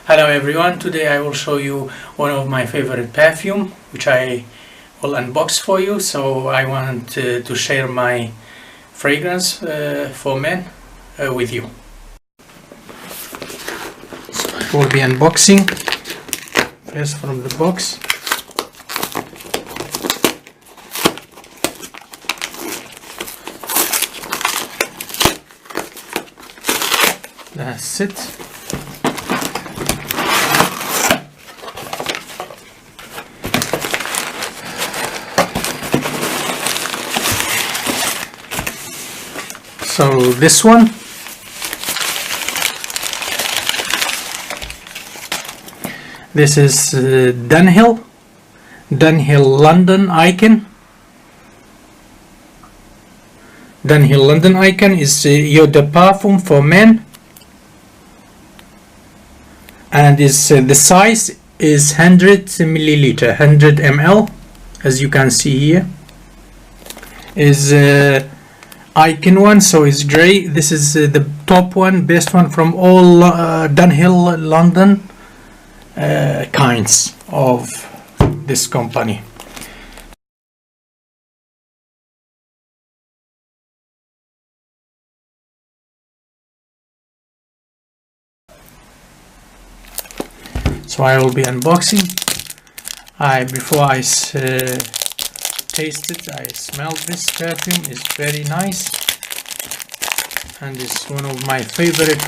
Hello everyone, today I will show you one of my favorite perfume which I will unbox for you. So I want to share my fragrance for men with you. So I will be unboxing first from the box. That's it. So this one, this is Dunhil London ICON. Dunhil London ICON is eau de parfum for men, and is the size is 100 milliliter, 100 ml, as you can see here. Is ICON one, so it's grey. This is the top one, best one from all Dunhil London kinds of this company. So I will be unboxing. Before I taste it, I smelled this perfume. It's very nice, and it's one of my favorite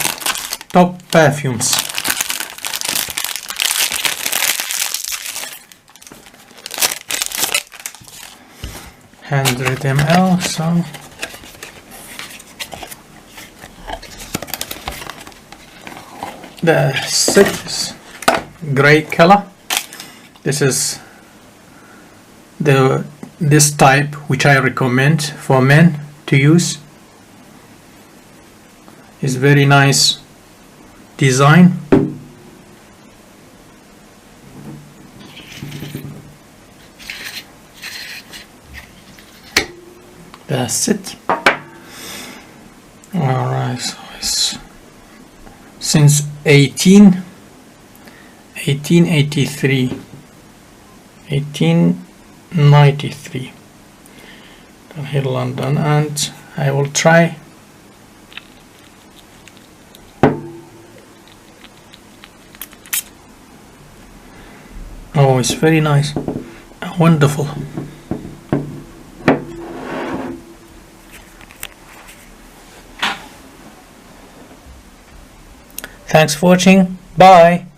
top perfumes. (100 ml). So the six gray color. This is this type which I recommend for men to use. It's very nice design. That's it. Alright, so it's since 1893, 1893, Dunhil London, and I will try. Oh, it's very nice, wonderful. Thanks for watching. Bye.